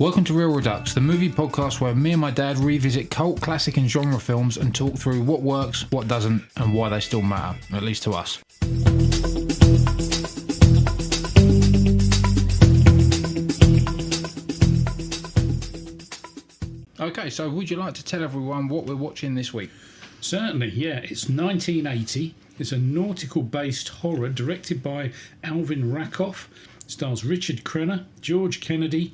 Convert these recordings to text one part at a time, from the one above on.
Welcome to Real Redux, the movie podcast where me and my dad revisit cult, classic and genre films and talk through what works, what doesn't, and why they still matter, at least to us. Okay, so would you like to tell everyone what we're watching this week? Certainly, yeah. It's 1980. It's a nautical-based horror directed by Alvin Rakoff. Stars Richard Crenna, George Kennedy,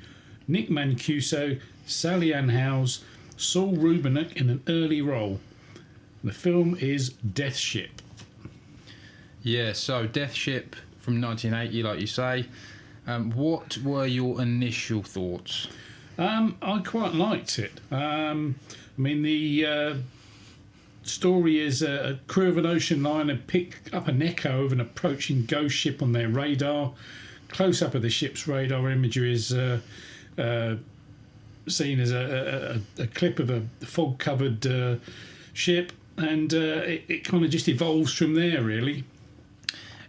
Nick Mancuso, Sally Ann Howes, Saul Rubinek in an early role. The film is Death Ship. Yeah, so Death Ship from 1980, like you say. What were your initial thoughts? I quite liked it. The story is a crew of an ocean liner pick up an echo of an approaching ghost ship on their radar. Close up of the ship's radar imagery is seen as a clip of a fog-covered ship, and it kind of just evolves from there, really.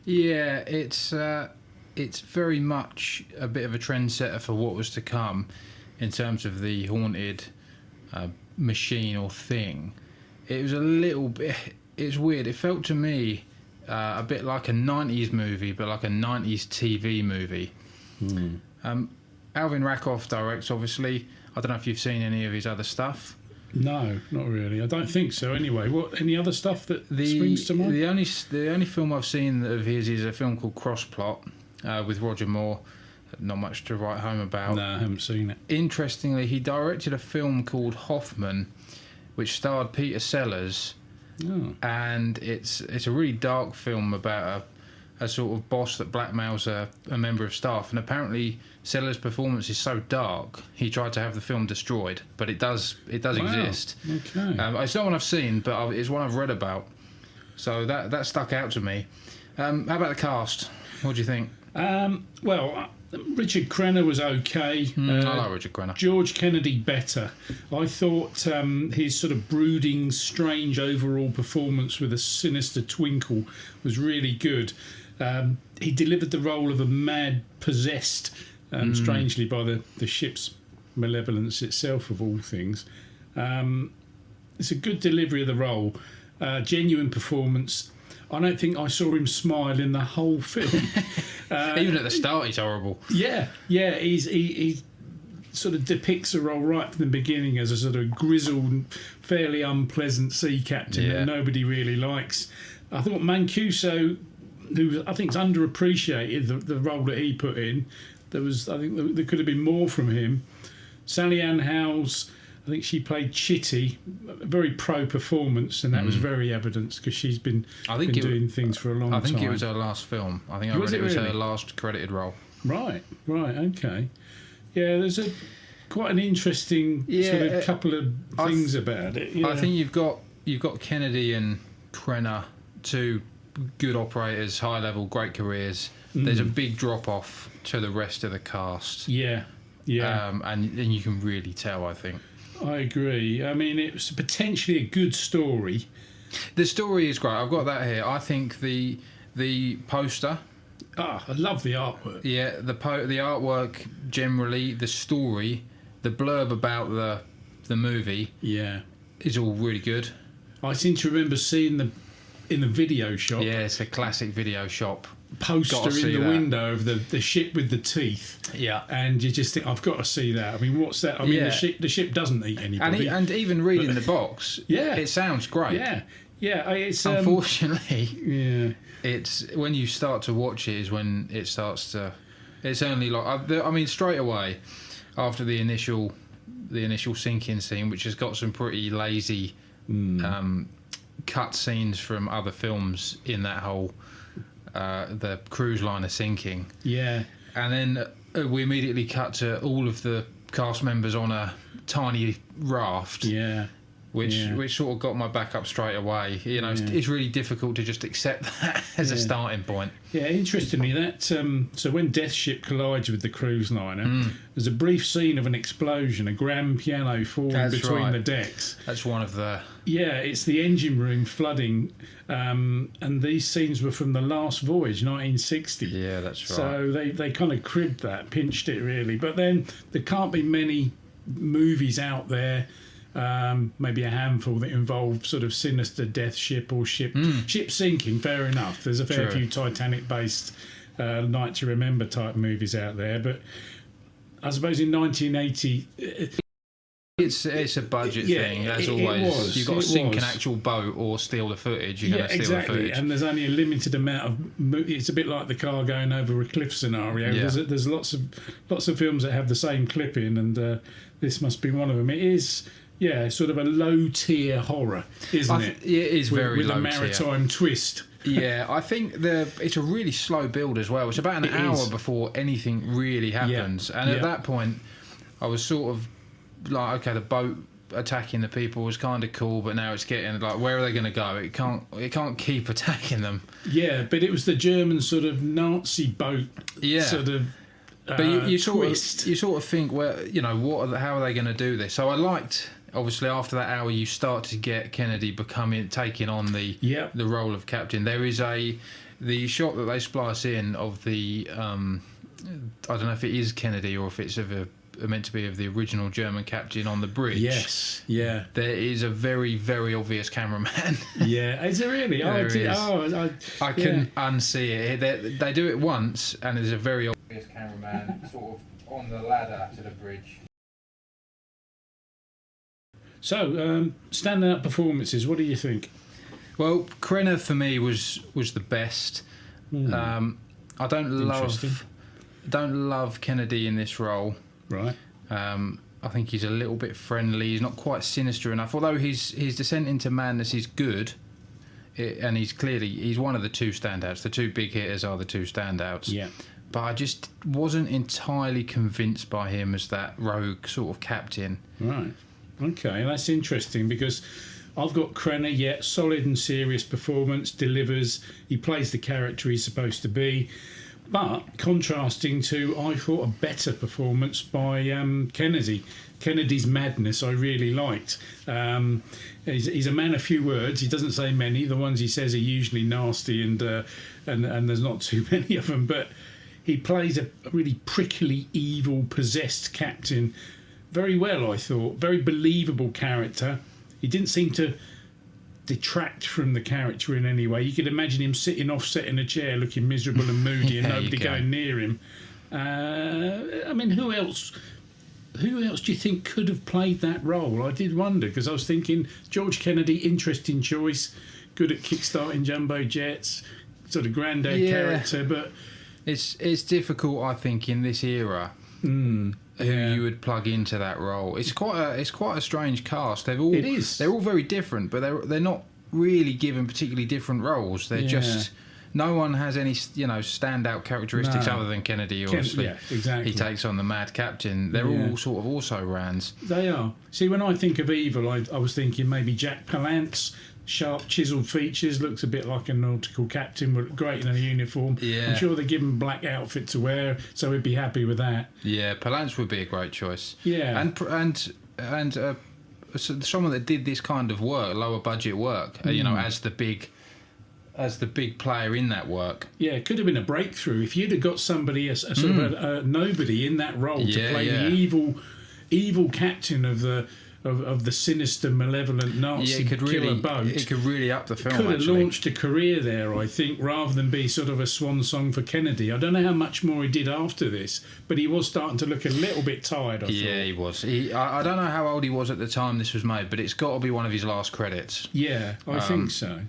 Yeah, it's very much a bit of a trendsetter for what was to come in terms of the haunted machine or thing. It was a little bit... It's weird. It felt to me a bit like a 90s movie, but like a 90s TV movie. Alvin Rakoff directs, obviously. I don't know if you've seen any of his other stuff. No, not really. I don't think so. Anyway, any other stuff that springs to mind? The only film I've seen of his is a film called Crossplot with Roger Moore. Not much to write home about. No, I haven't seen it. Interestingly, he directed a film called Hoffman, which starred Peter Sellers. Oh. And it's a really dark film about a sort of boss that blackmails a member of staff, and apparently Sellers' performance is so dark he tried to have the film destroyed, but it does exist. Okay. It's not one I've seen, but it's one I've read about, so that stuck out to me. How about the cast? What do you think? Richard Crenna was okay. I like Richard Crenna. George Kennedy better. I thought his sort of brooding, strange overall performance with a sinister twinkle was really good. He delivered the role of a mad possessed, strangely, by the ship's malevolence itself, of all things. It's a good delivery of the role. Genuine performance. I don't think I saw him smile in the whole film. Even at the start, he's horrible. Yeah. He sort of depicts a role right from the beginning as a sort of grizzled, fairly unpleasant sea captain that nobody really likes. I thought Mancuso, who I think is underappreciated, the role that he put in, there could have been more from him. Sally Ann Howes, I think she played Chitty, a very pro performance, and that was very evident because she's been doing things for a long time. I think it was her last film. I think it was her last credited role. Right, okay. Yeah, there's quite an interesting sort of couple of things about it. Yeah. I think you've got Kennedy and Crenna, two good operators, high level, great careers. There's a big drop off to the rest of the cast. Yeah. And you can really tell, I think. I agree. I mean, it was potentially a good story. The story is great. I've got that here. I think the poster. I love the artwork. Yeah, the artwork generally, the story, the blurb about the movie. Yeah, is all really good. I seem to remember seeing in the video shop. Yeah, it's a classic video shop. Poster in the window of the ship with the teeth. Yeah, and you just think, I've got to see that. I mean, what's that? I mean, the ship doesn't eat anybody. And even reading the box, it sounds great. Yeah. It's unfortunately, it's when you start to watch it is when it starts to. It's only like I mean, straight away after the initial sinking scene, which has got some pretty lazy cut scenes from other films in that whole. The cruise liner sinking. Yeah. And then we immediately cut to all of the cast members on a tiny raft. Yeah. which sort of got my back up straight away. You know, it's really difficult to just accept that as a starting point. Yeah, interestingly, that so when Death Ship collides with the cruise liner, there's a brief scene of an explosion, a grand piano falling between the decks. That's one of the... Yeah, it's the engine room flooding, and these scenes were from the last voyage, 1960. Yeah, that's right. So they kind of cribbed that, pinched it really. But then there can't be many movies out there, maybe a handful, that involve sort of sinister death ship or ship sinking. Fair enough. There's a fair few Titanic-based Night to Remember type movies out there, but I suppose in 1980... It's a budget thing, as always. You've got to sink an actual boat or steal the footage. You're going to steal the footage. And there's only a limited amount of... It's a bit like the car going over a cliff scenario. Yeah. There's lots of films that have the same clipping, and this must be one of them. It is... Yeah, sort of a low-tier horror, isn't it? It is very low-tier. With a maritime twist. Yeah, I think it's a really slow build as well. It's about an hour before anything really happens. Yeah. And at that point, I was sort of like, okay, the boat attacking the people was kind of cool, but now it's getting like, where are they going to go? It can't keep attacking them. Yeah, but it was the German sort of Nazi boat sort of... But you sort of think, well, you know, how are they going to do this? So I liked... Obviously, after that hour, you start to get Kennedy taking on the role of captain. There is the shot that they splice in of the I don't know if it is Kennedy or if it's meant to be of the original German captain on the bridge. Yes, yeah. There is a very, very obvious cameraman. Yeah, is it really? I couldn't unsee it. They do it once, and there's a very obvious cameraman sort of on the ladder to the bridge. So, standing up performances, what do you think? Well, Krenner for me was the best. I don't love Kennedy in this role. Right. I think he's a little bit friendly. He's not quite sinister enough. Although his descent into madness is good, and he's one of the two standouts. The two big hitters are the two standouts. Yeah. But I just wasn't entirely convinced by him as that rogue sort of captain. Right. Okay, that's interesting because I've got Krenner, solid and serious performance, delivers. He plays the character he's supposed to be. But contrasting to, I thought, a better performance by Kennedy. Kennedy's madness I really liked. He's a man of few words. He doesn't say many. The ones he says are usually nasty, and there's not too many of them. But he plays a really prickly, evil, possessed captain very well, I thought. Very believable character. He didn't seem to detract from the character in any way. You could imagine him sitting offset in a chair looking miserable and moody and nobody going near him. I mean, who else do you think could have played that role? I did wonder, because I was thinking George Kennedy, interesting choice, good at kickstarting jumbo jets, sort of granddad character, but... It's difficult, I think, in this era... Who you would plug into that role? It's quite a strange cast. They're all very different, but they're not really given particularly different roles. They're just no one has any standout characteristics other than Kennedy. Obviously, exactly. He takes on the mad captain. They're all sort of also rans. They are. See, when I think of evil, I was thinking maybe Jack Palance. Sharp, chiselled features, looks a bit like a nautical captain, but great in a uniform. Yeah. I'm sure they give him black outfit to wear, so we'd be happy with that. Yeah, Palance would be a great choice. Yeah, and someone that did this kind of work, lower budget work, as the big player in that work. Yeah, it could have been a breakthrough if you'd have got somebody, a sort of a nobody in that role to play the evil captain of the sinister, malevolent Nazi killer boat. It could really up the film. Could have launched a career there, I think, rather than be sort of a swan song for Kennedy. I don't know how much more he did after this, but he was starting to look a little bit tired, I thought. Yeah, he was. I don't know how old he was at the time this was made, but it's got to be one of his last credits. Yeah, I think so.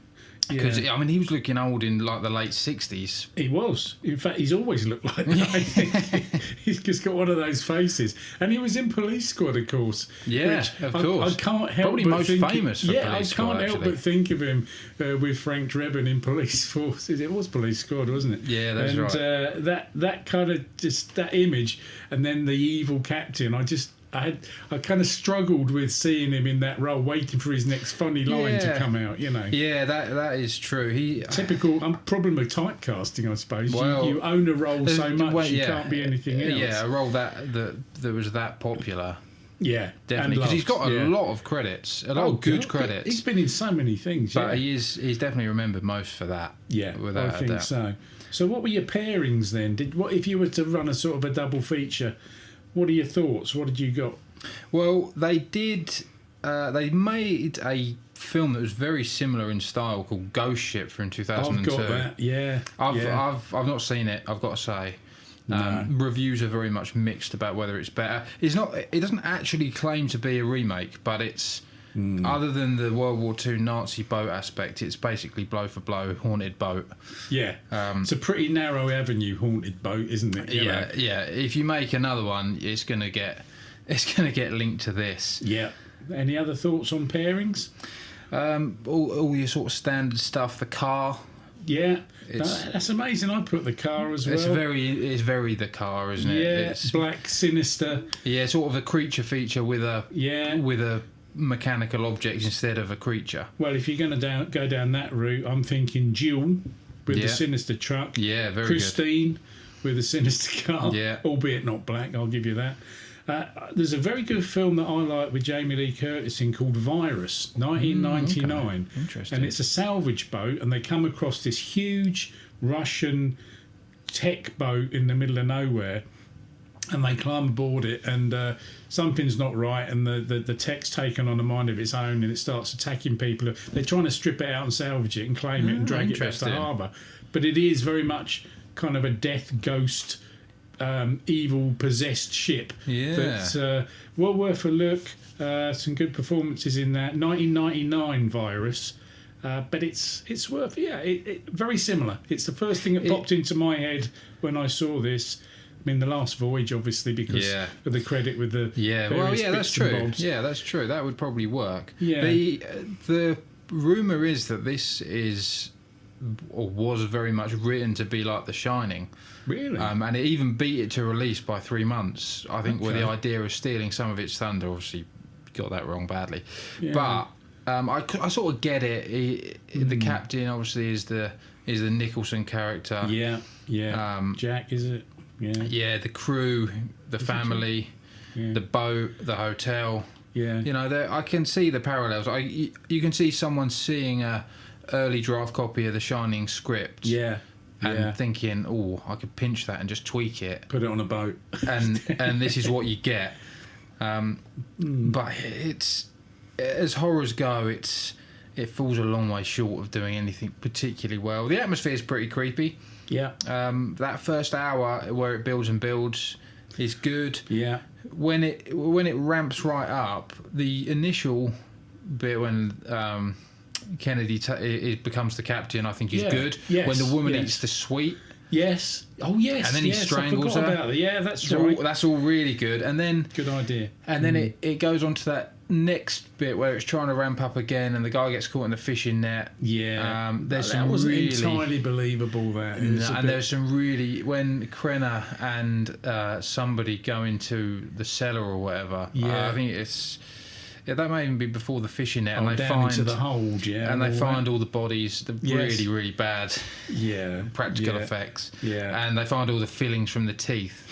Because, he was looking old in, like, the late 60s. He was. In fact, he's always looked like that, I think. He's just got one of those faces. And he was in Police Squad, of course. Yeah, of course. I can't help Probably most famous for Police Squad, I can't help but think of him with Frank Drebin in Police Force. It was Police Squad, wasn't it? Yeah, that's right. And that kind of, just that image, and then the evil captain, I kind of struggled with seeing him in that role, waiting for his next funny line to come out. Yeah, that is true. Typical problem with typecasting, I suppose. Well, you own a role so much you can't be anything else. Yeah, a role that was that popular. Yeah, definitely, because he's got a lot of credits, a lot of good credits. He's been in so many things, but he's definitely remembered most for that. Yeah, without I think so. So, what were your pairings then? What if you were to run a sort of a double feature? What are your thoughts? What did you got? Well, they did. They made a film that was very similar in style called Ghost Ship from 2002. I've got that. Yeah, I've not seen it. I've got to say. No. Reviews are very much mixed about whether it's better. It doesn't actually claim to be a remake, but it's other than the World War II Nazi boat aspect, it's basically blow for blow haunted boat. Yeah, it's a pretty narrow avenue haunted boat, isn't it? Yeah. If you make another one, it's gonna get linked to this. Yeah. Any other thoughts on pairings? All your sort of standard stuff. The car. Yeah, that's amazing. I put the car as well. It's very the car, isn't it? Yeah, it's black, sinister. Yeah, sort of a creature feature with a mechanical object instead of a creature. Well, if you're going to go down that route, I'm thinking Duel with the sinister truck. Yeah, very Christine with the sinister car. Yeah, albeit not black. I'll give you that. There's a very good film that I like with Jamie Lee Curtis in called Virus, 1999. Okay. Interesting. And it's a salvage boat, and they come across this huge Russian tech boat in the middle of nowhere, and they climb aboard it, and something's not right, and the tech's taken on a mind of its own, and it starts attacking people. They're trying to strip it out and salvage it and claim it and drag it back to harbour. But it is very much kind of a death ghost evil possessed ship that's well worth a look. Some good performances in that 1999 Virus, but it's worth very similar. It's the first thing that popped into my head when I saw this. I mean, The Last Voyage, obviously, because of the credit with the that's true. Yeah, that's true. That would probably work. Yeah. The rumour is that this is or was very much written to be like The Shining. Really? And it even beat it to release by 3 months, I think, with the idea of stealing some of its thunder. Obviously, got that wrong badly. Yeah. But I sort of get it. The captain, obviously, is the Nicholson character. Yeah. Jack, is it? Yeah. Yeah, the crew, the family, the boat, the hotel. Yeah. You know, I can see the parallels. You can see someone seeing a early draft copy of The Shining script. Yeah. And thinking, oh, I could pinch that and just tweak it. Put it on a boat. and this is what you get. But it's, as horrors go, it falls a long way short of doing anything particularly well. The atmosphere is pretty creepy. Yeah. That first hour where it builds and builds is good. Yeah. When it ramps right up, the initial bit when Kennedy it becomes the captain, I think is good. Yes. When the woman eats the sweet. Yes. Oh, yes. And then he strangles her. About that. Yeah, that's right. That's all really good. And then good idea. And then it goes on to that next bit where it's trying to ramp up again, and the guy gets caught in the fishing net. Yeah. There's that some wasn't really entirely believable. There's some really when Krenner and somebody go into the cellar or whatever. I think it's. Yeah, that may even be before the fishing net, and they down find into the hold, and they find all the bodies, the really, really bad, practical effects, and they find all the fillings from the teeth.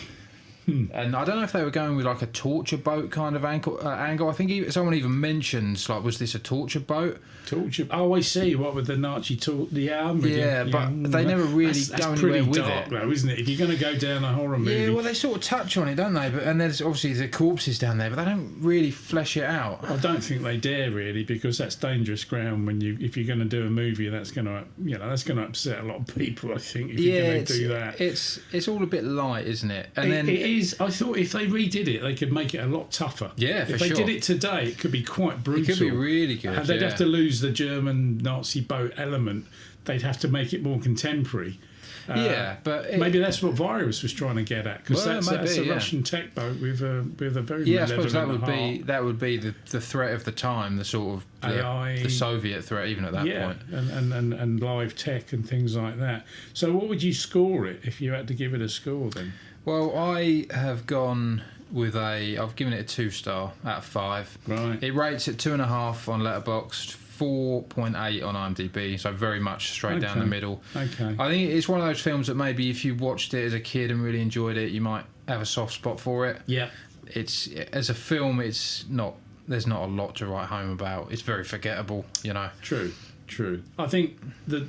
And I don't know if they were going with like a torture boat kind of angle. I think someone even mentions like, was this a torture boat? Torture. Oh, I see. What with the Nazi but they never really go anywhere with dark, it, though, isn't it? If you're going to go down a horror movie, yeah. Well, they sort of touch on it, don't they? And there's obviously the corpses down there, but they don't really flesh it out. I don't think they dare really, because that's dangerous ground. If you're going to do a movie, that's going to upset a lot of people. I think if you're going to do that, it's all a bit light, isn't it? And it is. I thought if they redid it, they could make it a lot tougher. Yeah, if they did it today, it could be quite brutal. It could be really good. They'd have to lose the German Nazi boat element. They'd have to make it more contemporary. But maybe that's what Virus was trying to get at, because that's a Russian tech boat with a very I suppose that would be the threat of the time, the sort of AI, the Soviet threat, even at that point, and live tech and things like that. So, what would you score it if you had to give it a score then? Well, I have gone I've given it a 2-star out of 5. Right. It rates at 2.5 on Letterboxd, 4.8 on IMDb, so very much straight down the middle. Okay. I think it's one of those films that maybe if you watched it as a kid and really enjoyed it, you might have a soft spot for it. Yeah. It's as a film, there's not a lot to write home about. It's very forgettable, you know. True. I think that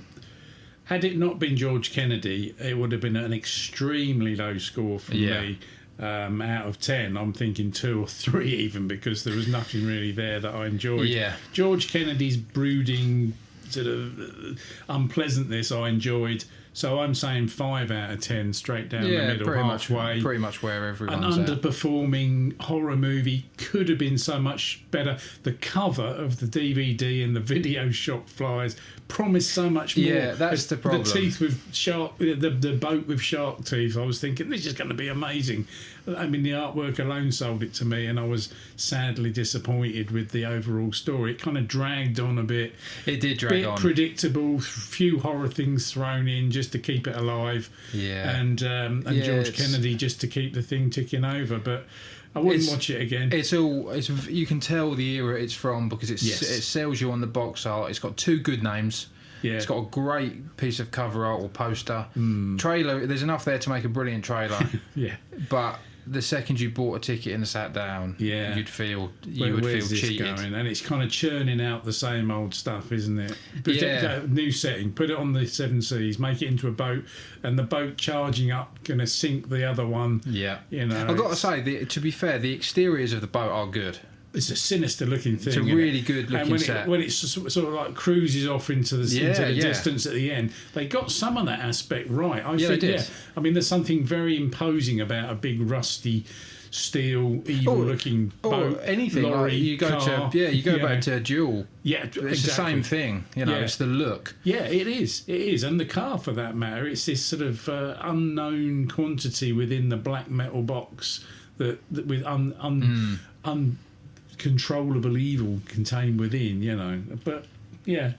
had it not been George Kennedy, it would have been an extremely low score from me. Out of 10, I'm thinking 2 or 3 even, because there was nothing really there that I enjoyed. Yeah. George Kennedy's brooding sort of unpleasantness I enjoyed. So I'm saying 5 out of 10, straight down the middle, halfway. Pretty much where everyone's An at. underperforming horror movie, could have been so much better. The cover of the DVD and the video shop flyers promised so much more. Yeah, that's the problem. The teeth with shark, the boat with shark teeth. I was thinking this is going to be amazing. I mean, the artwork alone sold it to me, and I was sadly disappointed with the overall story. It kind of dragged on a bit. It did drag on. Predictable. Few horror things thrown in just to keep it alive. Yeah. And George Kennedy just to keep the thing ticking over, but I wouldn't watch it again. You can tell the era it's from because it sells you on the box art. It's got 2 good names. Yeah. It's got a great piece of cover art or poster. Trailer, there's enough there to make a brilliant trailer. Yeah. But the second you bought a ticket and sat down, you would feel where's this cheated. going? And it's kind of churning out the same old stuff, isn't it? New setting, put it on the 7 Seas, make it into a boat, and the boat charging up going to sink the other one. Yeah, you know. I've got to say, to be fair, the exteriors of the boat are good. It's a sinister looking thing. It's a really good looking set. When it sort of like cruises off into the distance at the end, they got some of that aspect right. I think, they did. I mean, there's something very imposing about a big rusty steel evil looking boat. Or anything lorry, like you go car, back to Duel. Yeah, it's exactly. the same thing. You know, it's the look. Yeah, it is, and the car for that matter. It's this sort of unknown quantity within the black metal box that with uncontrollable evil contained within, you know. But yeah,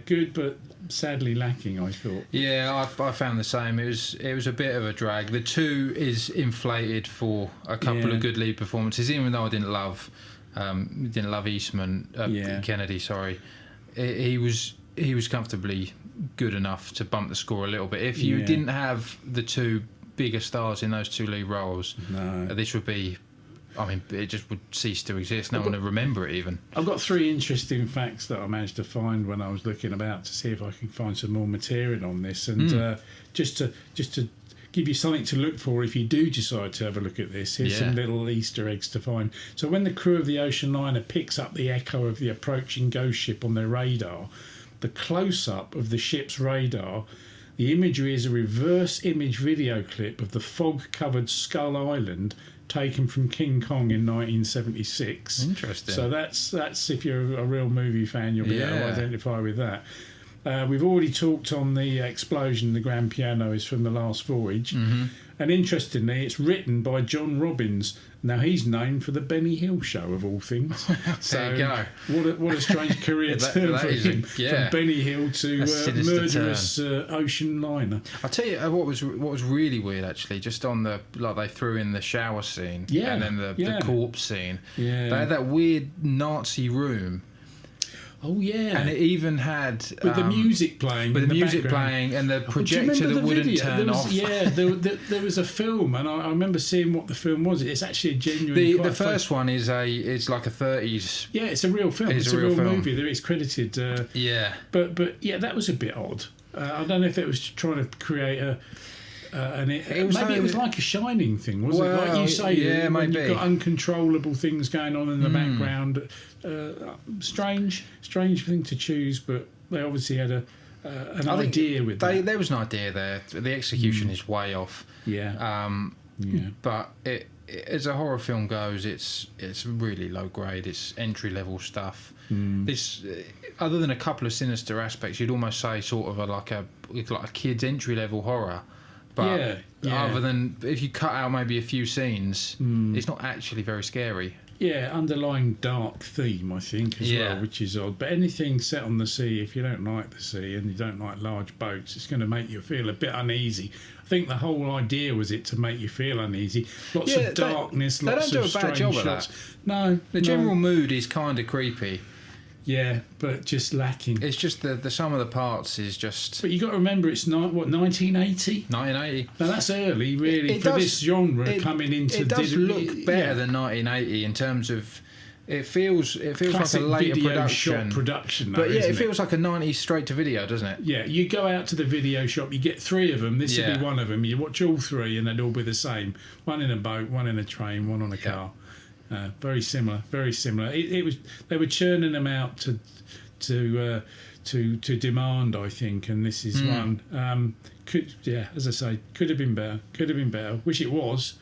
good, but sadly lacking, I thought. Yeah, I found the same. It was a bit of a drag. The 2 is inflated for a couple of good lead performances, even though I didn't love Eastman, Kennedy. Sorry, he was comfortably good enough to bump the score a little bit. If you didn't have the 2 bigger stars in those 2 lead roles, this would be. I mean, it just would cease to exist. No one would remember it even. I've got 3 interesting facts that I managed to find when I was looking about to see if I can find some more material on this, and just to give you something to look for if you do decide to have a look at this. Here's some little Easter eggs to find. So when the crew of the ocean liner picks up the echo of the approaching ghost ship on their radar, the close-up of the ship's radar, the imagery is a reverse image video clip of the fog-covered Skull Island taken from King Kong in 1976. Interesting. So that's if you're a real movie fan, you'll be able to identify with that. We've already talked on the explosion. The grand piano is from The Last Voyage. And interestingly, it's written by John Robbins. Now, he's known for the Benny Hill Show, of all things. There you go. What a strange career turn for him. From Benny Hill to murderous ocean liner. I'll tell you what was really weird, actually, just on the, like, they threw in the shower scene and then the corpse scene. Yeah. They had that weird Nazi room. Oh yeah, and it even had with the music playing, and the projector that wouldn't turn off. Yeah, there was a film, and I remember seeing what the film was. It's actually a genuine. The first one is like a 30s. Yeah, it's a real film. It's a real movie. There it's credited. But yeah, that was a bit odd. I don't know if it was trying to create a. It was like a Shining thing, wasn't it? Like you say, when you've got uncontrollable things going on in the background. Strange thing to choose, but they obviously had an idea with that. There was an idea there. The execution is way off. Yeah. But as a horror film goes, it's really low grade. It's entry level stuff. This, other than a couple of sinister aspects, you'd almost say sort of like a kid's entry level horror. But other than if you cut out maybe a few scenes, it's not actually very scary. underlying dark theme, I think, as well, which is odd. But anything set on the sea, if you don't like the sea and you don't like large boats, it's going to make you feel a bit uneasy. I think the whole idea was it to make you feel uneasy. Lots of darkness, lots of strange shots. They don't do a bad job of that. No. The general mood is kind of creepy. Yeah, but just lacking. It's just the sum of the parts is just... But you got to remember, it's 1980? 1980. Now, that's early, really, for this genre coming into... It does look better than 1980 in terms of... It feels classic like a later video production. Shot production, though, but yeah, it feels it? like a 90s straight to video, doesn't it? Yeah, you go out to the video shop, you get 3 of them. This would be one of them. You watch all 3, and they'd all be the same. One in a boat, one in a train, one on a car. Very similar, very similar. It was. They were churning them out to demand, I think, and this is one. As I say, could have been better. Wish it was.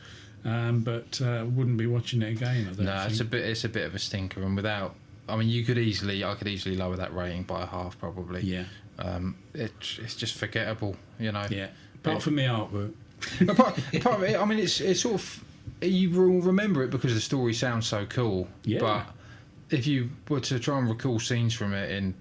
But wouldn't be watching it again. I don't think. It's a bit of a stinker, and without, I mean, I could easily lower that rating by half, probably. Yeah. It's just forgettable, you know. Yeah. Apart from the artwork. apart from it, I mean, it's sort of, you will remember it because the story sounds so cool. Yeah. But if you were to try and recall scenes from it in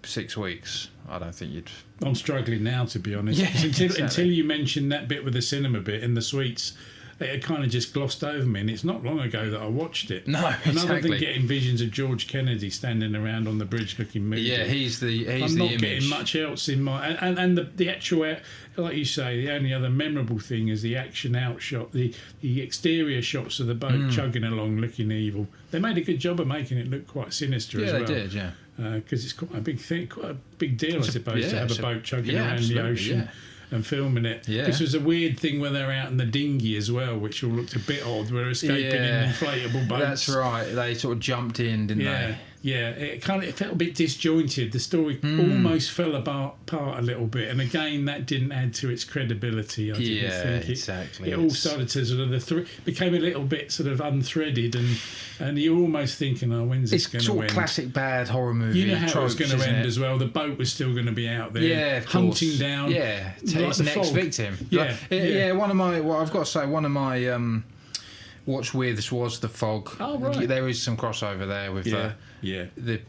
6 weeks, I don't think you'd. I'm struggling now, to be honest. Yeah, until you mentioned that bit with the cinema bit in the suites. It kind of just glossed over me, and it's not long ago that I watched it. No, exactly. And other than getting visions of George Kennedy standing around on the bridge looking moody. Yeah, he's the I'm not image. Getting much else in my... And the actual... Like you say, the only other memorable thing is the action out shot, the exterior shots of the boat chugging along looking evil. They made a good job of making it look quite sinister as well. Yeah, they did, yeah. Because it's quite a big thing, quite a big deal, I suppose, to have a boat chugging around the ocean. Yeah. And filming it. Yeah. This was a weird thing when they're out in the dinghy as well, which all looked a bit odd. We're escaping in inflatable boats. That's right. They sort of jumped in, didn't they? Yeah, it felt a bit disjointed. The story almost fell apart a little bit, and again, that didn't add to its credibility. I didn't think exactly. It all started to sort of became a little bit sort of unthreaded, and you're almost thinking, "Oh, when's this going to end?" It's sort of classic bad horror movie. You know how tropes, it was going to end as well. The boat was still going to be out there, hunting down, his next victim. One of my, I've got to say, one of my watch withs was The Fog. Oh, right. There is some crossover there with the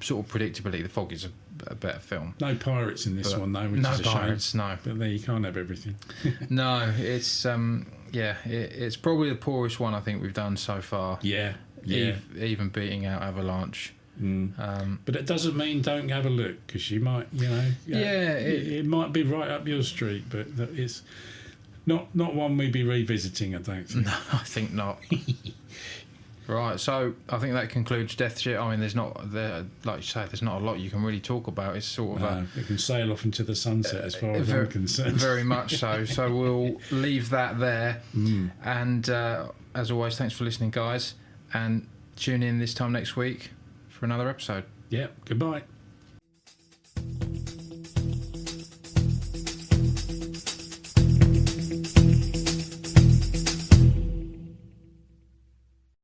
sort of predictability. The Fog is a better film. No pirates in this one, though, which is a pirates, shame. no. But there, you can't have everything. No, it's it's probably the poorest one I think we've done so far. Yeah. Even beating out Avalanche. But it doesn't mean don't have a look, because you might, it might be right up your street, but it's not one we'd be revisiting, I don't think. No, I think not. Right, so I think that concludes Death Ship. I mean, like you say, there's not a lot you can really talk about. It's sort of it can sail off into the sunset as far as I'm concerned. Very much so. So we'll leave that there. And as always, thanks for listening, guys. And tune in this time next week for another episode. Yeah, goodbye.